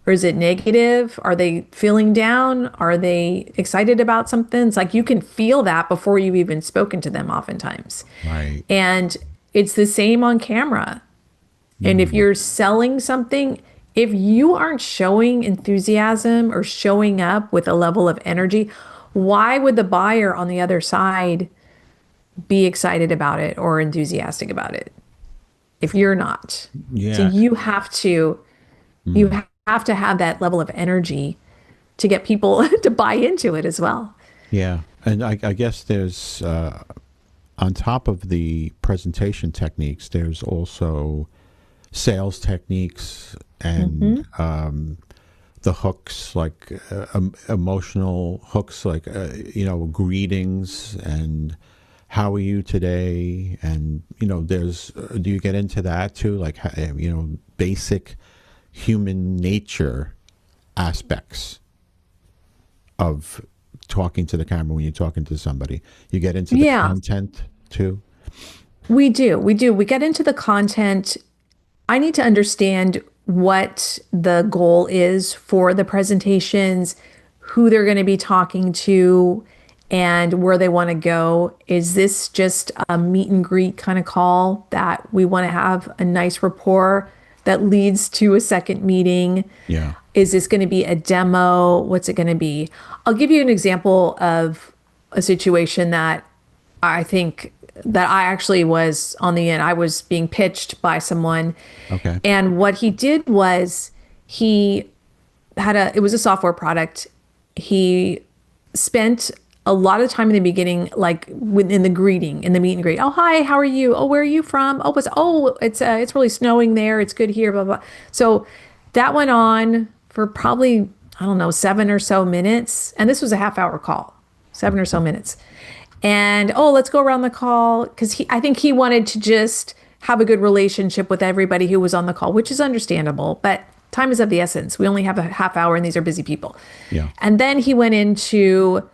S5: or is it negative? Are they feeling down? Are they excited about something? It's like you can feel that before you've even spoken to them oftentimes.
S1: Right.
S5: And it's the same on camera. And if you're selling something, if you aren't showing enthusiasm or showing up with a level of energy, why would the buyer on the other side be excited about it or enthusiastic about it if you're not?
S1: Yeah.
S5: So you have to have that level of energy to get people to buy into it as well.
S1: Yeah. And I guess there's, on top of the presentation techniques, there's also sales techniques and the hooks, like emotional hooks, like, greetings, and how are you today? And, there's, do you get into that too? Like, basic human nature aspects of talking to the camera when you're talking to somebody. You get into the
S5: Yeah,
S1: content too?
S5: we do. We do. We get into the content. I need to understand what the goal is for the presentations, who they're going to be talking to, and where they want to go. Is this just a meet and greet kind of call that we want to have a nice rapport that leads to a second meeting?
S1: Yeah.
S5: Is this going to be a demo? What's it going to be? I'll give you an example of a situation that I think that I actually was on the end. I was being pitched by someone.
S1: Okay.
S5: And what he did was he it was a software product. He spent a lot of time in the beginning, like in the greeting, in the meet and greet. Oh, hi, how are you? Oh, where are you from? It's really snowing there. It's good here, blah, blah. So that went on for probably, I don't know, 7 or so minutes. And this was a half-hour call, 7 or so minutes. And, let's go around the call, because I think he wanted to just have a good relationship with everybody who was on the call, which is understandable, but time is of the essence. We only have a half hour and these are busy people.
S1: Yeah.
S5: And then he went into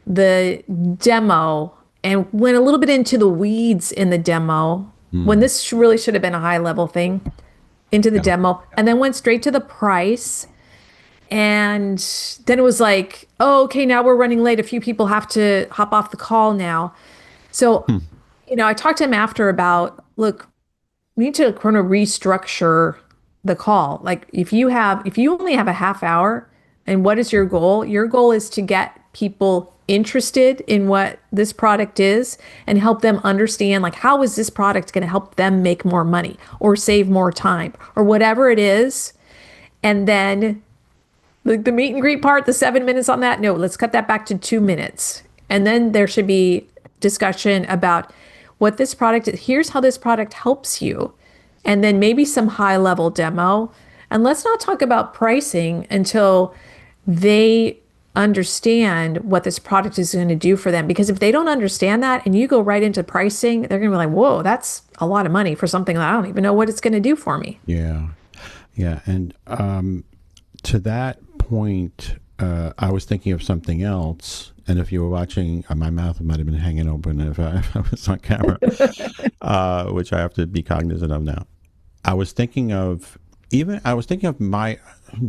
S5: the demo and went a little bit into the weeds in the demo when this really should have been a high level thing, into the demo, and then went straight to the price. And then it was like, oh, okay, now we're running late. A few people have to hop off the call now. So, I talked to him after about, look, we need to kind of restructure the call. Like if you only have a half hour, and what is your goal? Your goal is to get people interested in what this product is and help them understand, like, how is this product going to help them make more money or save more time or whatever it is. And then the meet and greet part, the 7 minutes on that, no, let's cut that back to 2 minutes. And then there should be discussion about what this product is. Here's how this product helps you. And then maybe some high level demo. And let's not talk about pricing until they understand what this product is going to do for them. Because if they don't understand that and you go right into pricing, they're going to be like, whoa, that's a lot of money for something that I don't even know what it's going to do for me.
S1: Yeah. Yeah. And to that point, I was thinking of something else. And if you were watching, my mouth might have been hanging open if I was on camera, which I have to be cognizant of now. I was thinking of my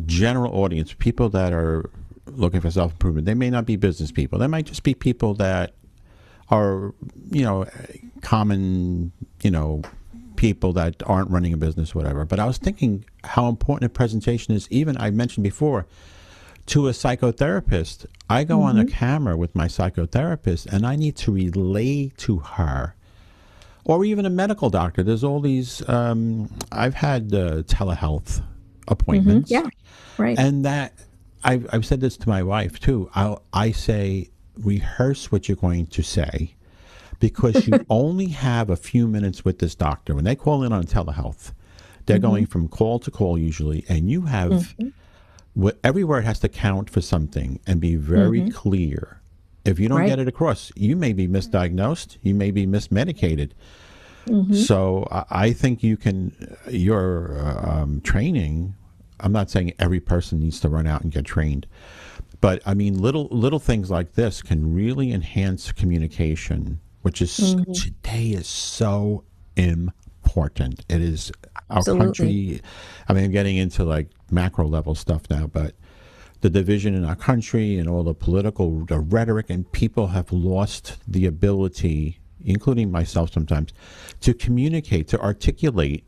S1: general audience, people that are looking for self-improvement. They may not be business people. They might just be people that are, common, people that aren't running a business, whatever. But I was thinking how important a presentation is, even I mentioned before, to a psychotherapist. I go on a camera with my psychotherapist and I need to relay to her, or even a medical doctor. There's all these, I've had telehealth appointments.
S5: Yeah, right.
S1: And that, I've said this to my wife too. I say, rehearse what you're going to say, because you only have a few minutes with this doctor. When they call in on telehealth, they're going from call to call usually, and you have, every word has to count for something and be very clear. If you don't get it across, you may be misdiagnosed, you may be mismedicated. So I think your training, I'm not saying every person needs to run out and get trained, but I mean, little things like this can really enhance communication, which is today is so important. It is our country. I mean, I'm getting into like macro level stuff now, but the division in our country and all the rhetoric, and people have lost the ability, including myself sometimes, to communicate, to articulate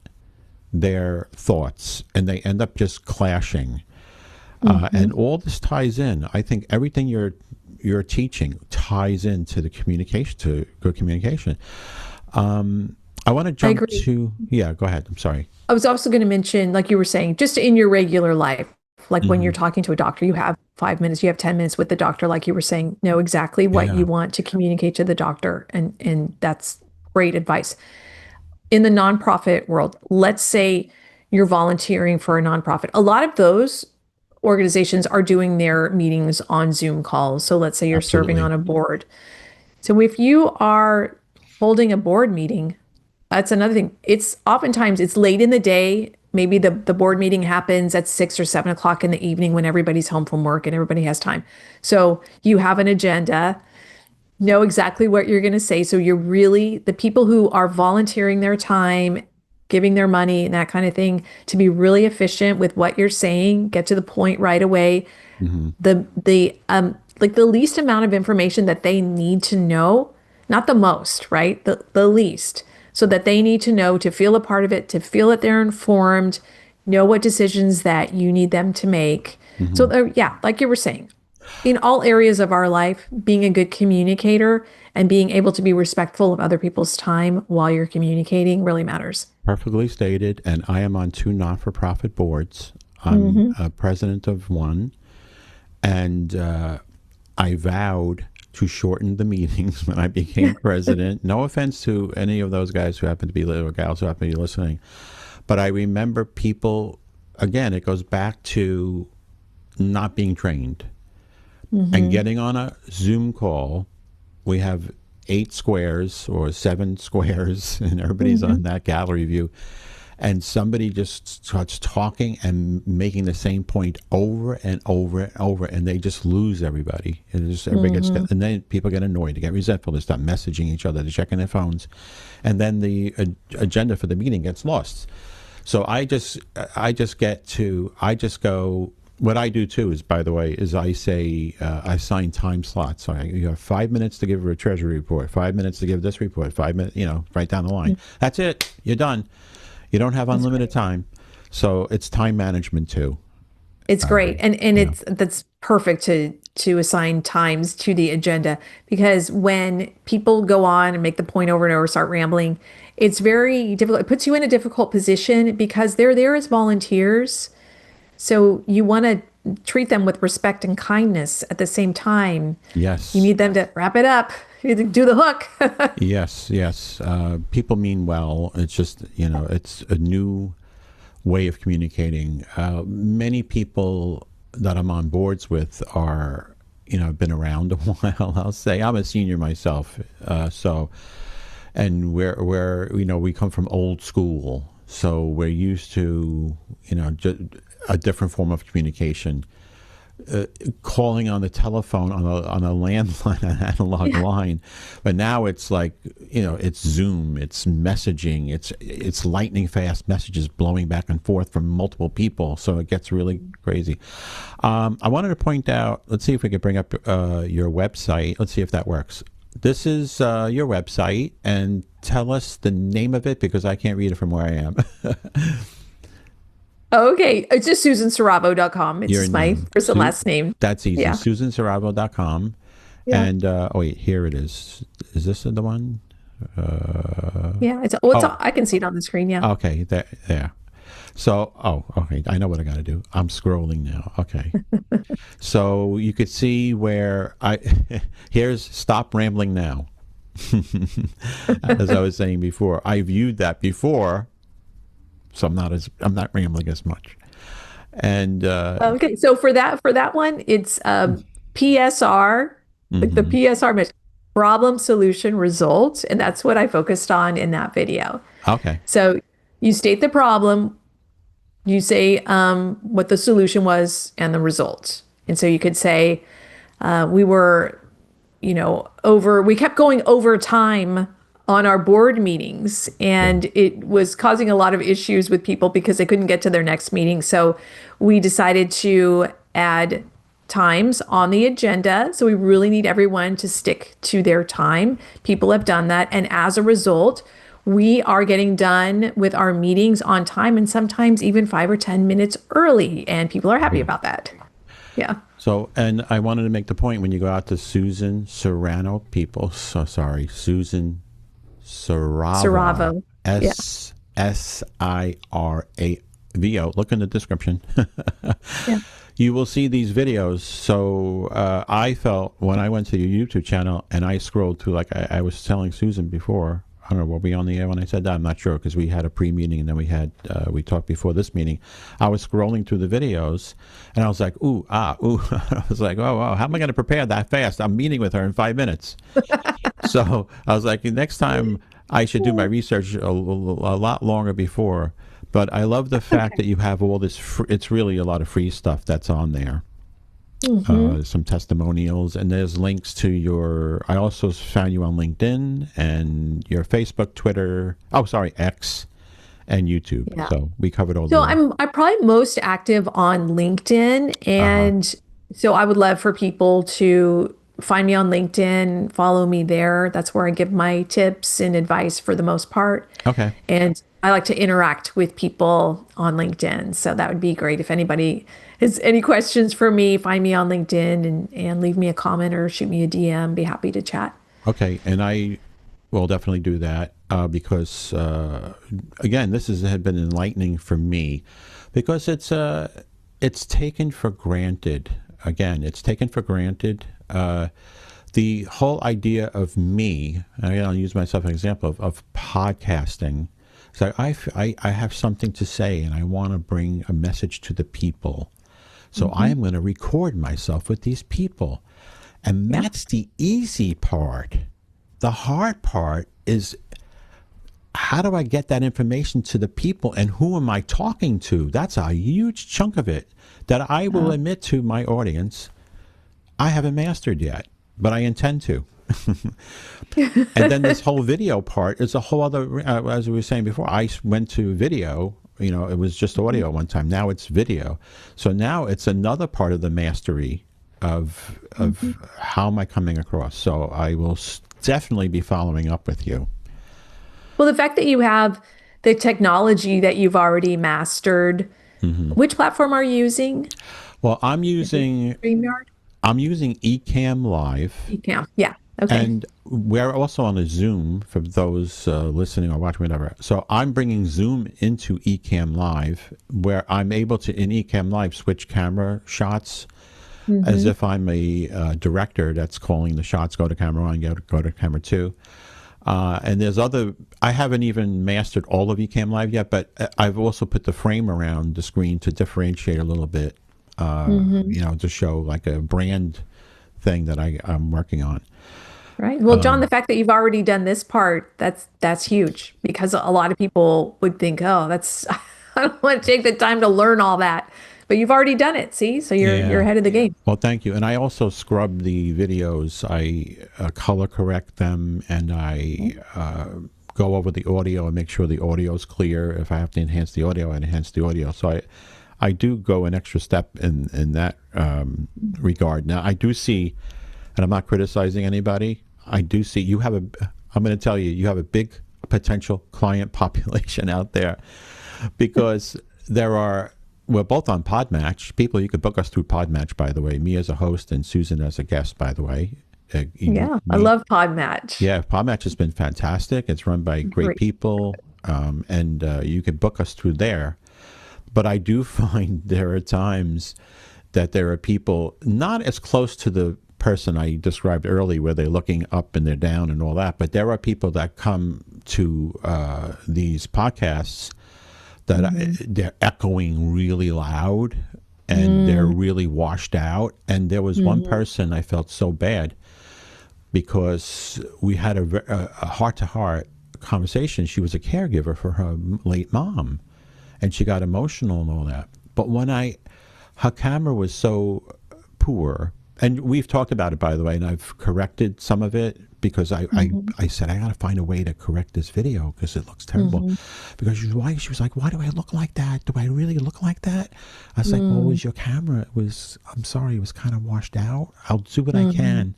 S1: their thoughts, and they end up just clashing. And all this ties in. I think everything you're teaching ties into the communication, to good communication. I want to jump to, go ahead. I'm sorry.
S5: I was also going to mention, like you were saying, just in your regular life, like when you're talking to a doctor, you have 5 minutes, you have 10 minutes with the doctor, like you were saying, know exactly what you want to communicate to the doctor. And that's great advice. In the nonprofit world, let's say you're volunteering for a nonprofit. A lot of those organizations are doing their meetings on Zoom calls. So let's say you're serving on a board. So if you are holding a board meeting, that's another thing. It's oftentimes it's late in the day. Maybe the board meeting happens at 6 or 7 o'clock in the evening when everybody's home from work and everybody has time. So you have an agenda, know exactly what you're going to say. So you're really the people who are volunteering their time, giving their money and that kind of thing to be really efficient with what you're saying, get to the point right away. Like the least amount of information that they need to know, not the most, right? The least, so that they need to know to feel a part of it, to feel that they're informed, know what decisions that you need them to make. So yeah, like you were saying, in all areas of our life, being a good communicator and being able to be respectful of other people's time while you're communicating really matters.
S1: Perfectly stated. And I am on 2 not-for-profit boards. I'm a president of one. And I vowed to shorten the meetings when I became president. No offense to any of those guys who happen to be, or gals who happen to be listening. But I remember people, again, it goes back to not being trained. And getting on a Zoom call, we have 8 squares or 7 squares, and everybody's on that gallery view. And somebody just starts talking and making the same point over and over and over, and they just lose everybody. And just everybody gets, and then people get annoyed, they get resentful, they start messaging each other, they're checking their phones, and then the agenda for the meeting gets lost. So I just go. What I do too is, by the way, is I say I assign time slots. So you have 5 minutes to give a treasury report, 5 minutes to give this report, 5 minutes, right down the line. That's it. You're done. You don't have unlimited time. So it's time management too.
S5: It's great. And that's perfect to assign times to the agenda, because when people go on and make the point over and over, start rambling, it's very difficult. It puts you in a difficult position because they're there as volunteers. So you want to treat them with respect and kindness at the same time.
S1: Yes.
S5: You need them to wrap it up, do the hook.
S1: Yes. People mean well. It's just, it's a new way of communicating. Many people that I'm on boards with are, been around a while. I'll say I'm a senior myself. And we're we come from old school. So we're used to, a different form of communication. Calling on the telephone on a landline, an analog line, but now it's like it's Zoom, it's messaging, it's lightning fast messages blowing back and forth from multiple people, so it gets really crazy. I wanted to point out. Let's see if we can bring up your website. Let's see if that works. This is your website, and tell us the name of it because I can't read it from where I am.
S5: Okay, it's just SusanSiravo.com. It's
S1: Your
S5: just my
S1: name.
S5: first and last name.
S1: That's easy.
S5: Yeah.
S1: SusanSiravo.com.
S5: Yeah.
S1: And wait, here it is. Is this the one?
S5: Yeah, I can see it on the screen. Yeah.
S1: Okay, there. So, okay. I know what I got to do. I'm scrolling now. Okay. So you could see where here's stop rambling now. As I was saying before, I viewed that before. So I'm not rambling as much. And
S5: okay, so for that one, it's PSR, like the PSR mission, problem solution result, and that's what I focused on in that video.
S1: Okay.
S5: So you state the problem, you say what the solution was and the result, and so you could say we were, we kept going over time on our board meetings, and it was causing a lot of issues with people because they couldn't get to their next meeting. So we decided to add times on the agenda. So we really need everyone to stick to their time. People have done that. And as a result, we are getting done with our meetings on time and sometimes even 5 or 10 minutes early. And people are happy about that. Yeah.
S1: So, and I wanted to make the point when you go out to Susan Siravo people, so sorry, Susan Siravo. Siravo. Look in the description.
S5: Yeah.
S1: You will see these videos. So I felt when I went to your YouTube channel and I scrolled through, like I was telling Susan before, I don't know, were we on the air when I said that? I'm not sure because we had a pre-meeting and then we talked before this meeting. I was scrolling through the videos and I was like, ooh. I was like, oh, how am I going to prepare that fast? I'm meeting with her in 5 minutes. So I was like, next time I should do my research a lot longer before. But I love the fact that you have all this. It's really a lot of free stuff that's on there. Some testimonials, and there's links to your. I also found you on LinkedIn and your Facebook, Twitter. Oh, sorry, X, and YouTube.
S5: Yeah.
S1: So we covered all.
S5: So I'm probably most active on LinkedIn, and so I would love for people to find me on LinkedIn, follow me there. That's where I give my tips and advice for the most part.
S1: Okay.
S5: And I like to interact with people on LinkedIn. So that would be great. If anybody has any questions for me, find me on LinkedIn and leave me a comment or shoot me a DM. Be happy to chat.
S1: Okay. And I will definitely do that because, again, had been enlightening for me because it's taken for granted. Again, it's taken for granted. The whole idea of me, I'll use myself as an example of podcasting. So I have something to say and I want to bring a message to the people. So I am going to record myself with these people. And that's the easy part. The hard part is how do I get that information to the people and who am I talking to? That's a huge chunk of it that I will admit to my audience I haven't mastered yet, but I intend to. And then this whole video part is a whole other, as we were saying before, I went to video, it was just audio one time. Now it's video. So now it's another part of the mastery of how am I coming across. So I will definitely be following up with you.
S5: Well, the fact that you have the technology that you've already mastered, which platform are you using?
S1: Well, I'm using
S5: StreamYard?
S1: I'm using Ecamm Live.
S5: Ecamm, yeah. Okay.
S1: And we're also on a Zoom for those listening or watching, whatever. So I'm bringing Zoom into Ecamm Live, where I'm able to, in Ecamm Live, switch camera shots as if I'm a director that's calling the shots, go to camera one, go to camera two. And there's I haven't even mastered all of Ecamm Live yet, but I've also put the frame around the screen to differentiate a little bit, to show like a brand thing that I'm working on.
S5: Right. Well, John, the fact that you've already done this part, that's huge because a lot of people would think, oh, I don't want to take the time to learn all that. But you've already done it. See, so you're ahead of the game.
S1: Well, thank you. And I also scrub the videos. I color correct them, and I go over the audio and make sure the audio is clear. If I have to enhance the audio, I enhance the audio. So I do go an extra step in that regard. Now, I do see, and I'm not criticizing anybody, I do see I'm going to tell you, you have a big potential client population out there because we're both on Podmatch. People, you could book us through Podmatch, by the way. Me as a host and Susan as a guest, by the way.
S5: I love Podmatch.
S1: Yeah, Podmatch has been fantastic. It's run by great people, and you can book us through there. But I do find there are times that there are people not as close to the person I described earlier, where they're looking up and they're down and all that. But there are people that come to these podcasts that they're echoing really loud and they're really washed out. And there was one person I felt so bad because we had a heart-to-heart conversation. She was a caregiver for her late mom, and she got emotional and all that. But her camera was so poor, and we've talked about it, by the way, and I've corrected some of it because I said, I got to find a way to correct this video because it looks terrible. Because she was like, why do I look like that? Do I really look like that? I was like, well, it was your camera. I'm sorry, it was kind of washed out. I'll do what I can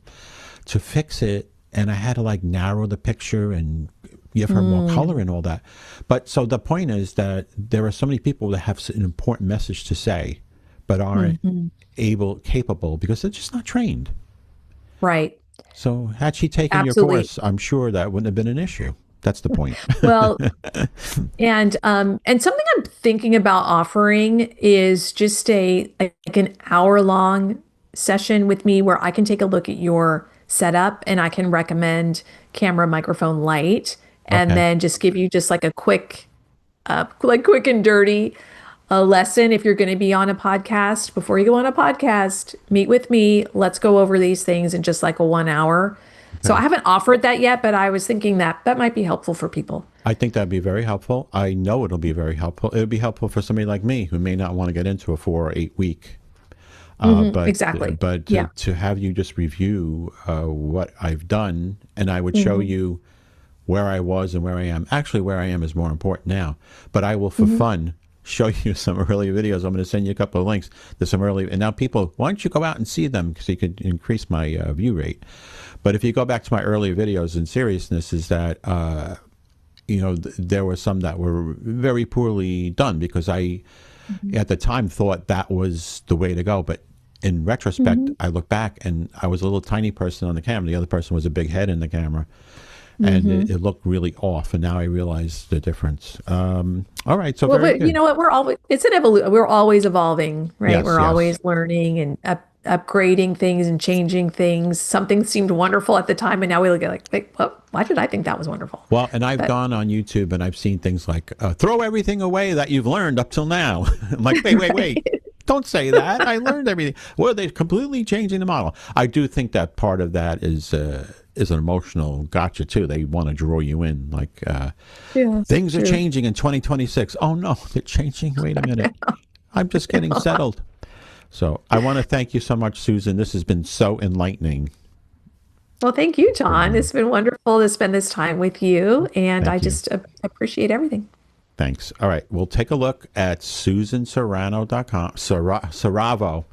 S1: to fix it. And I had to narrow the picture and give her more color and all that. But so the point is that there are so many people that have an important message to say, but aren't capable because they're just not trained.
S5: Right.
S1: So had she taken your course, I'm sure that wouldn't have been an issue. That's the point.
S5: Well, and something I'm thinking about offering is just an hour-long session with me where I can take a look at your setup and I can recommend camera, microphone, light, and then just give you just a quick and dirty lesson. If you're going to be on a podcast, before you go on a podcast, meet with me. Let's go over these things in just a 1 hour So I haven't offered that yet, but I was thinking that that might be helpful for people.
S1: I think that'd be very helpful. I know it'll be very helpful. It would be helpful for somebody like me who may not want to get into a 4 or 8 week.
S5: Exactly.
S1: But
S5: Yeah.
S1: to have you just review what I've done, and I would show you where I was and where I am. Actually, where I am is more important now. But I will, for fun, show you some early videos. I'm going to send you a couple of links to some early. And now people, why don't you go out and see them so you could increase my view rate. But if you go back to my earlier videos, in seriousness, is that, there were some that were very poorly done because I, at the time, thought that was the way to go. But in retrospect, I look back and I was a little tiny person on the camera. The other person was a big head in the camera. And it looked really off, and now I realize the difference. All right, so very good.
S5: You know what? It's an evolution. We're always evolving, right?
S1: Yes,
S5: We're
S1: yes.
S5: always learning and upgrading things and changing things. Something seemed wonderful at the time, and now we look at why did I think that was wonderful?
S1: Well, and I've gone on YouTube and I've seen things like throw everything away that you've learned up till now. I'm like, wait. Don't say that. I learned everything. Well, they're completely changing the model. I do think that part of that is an emotional gotcha too. They want to draw you in, like things are changing in 2026. Oh no, they're changing. Wait a minute. I'm just getting settled. So I want to thank you so much, Susan. This has been so enlightening.
S5: Well, thank you, John. It's been wonderful to spend this time with you, and I
S1: you.
S5: just appreciate everything.
S1: Thanks. All right, we'll take a look at SusanSiravo.com. Siravo.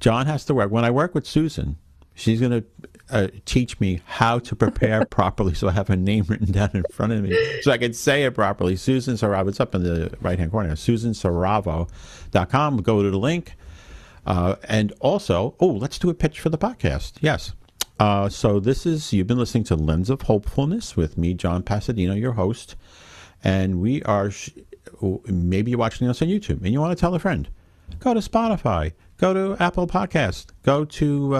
S1: John has to work. When I work with Susan, she's going to teach me how to prepare properly so I have her name written down in front of me so I can say it properly. Susan Siravo. It's up in the right-hand corner. SusanSiravo.com. Go to the link. And also, let's do a pitch for the podcast. Yes. So you've been listening to Lens of Hopefulness with me, John Pasadino, your host. And we are, maybe you're watching us on YouTube and you want to tell a friend. Go to Spotify, go to Apple Podcasts, go to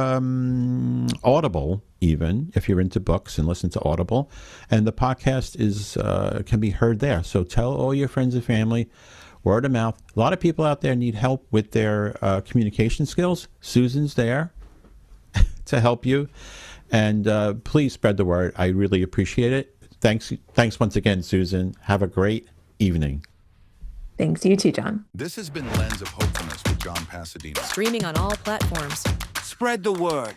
S1: Audible, even if you're into books, and listen to Audible. And the podcast can be heard there. So tell all your friends and family, word of mouth. A lot of people out there need help with their communication skills. Susan's there to help you. And please spread the word. I really appreciate it. Thanks once again, Susan. Have a great evening.
S5: Thanks. You too, John.
S6: This has been Lens of Hopefulness with John Pasadino.
S3: Streaming on all platforms.
S4: Spread the word.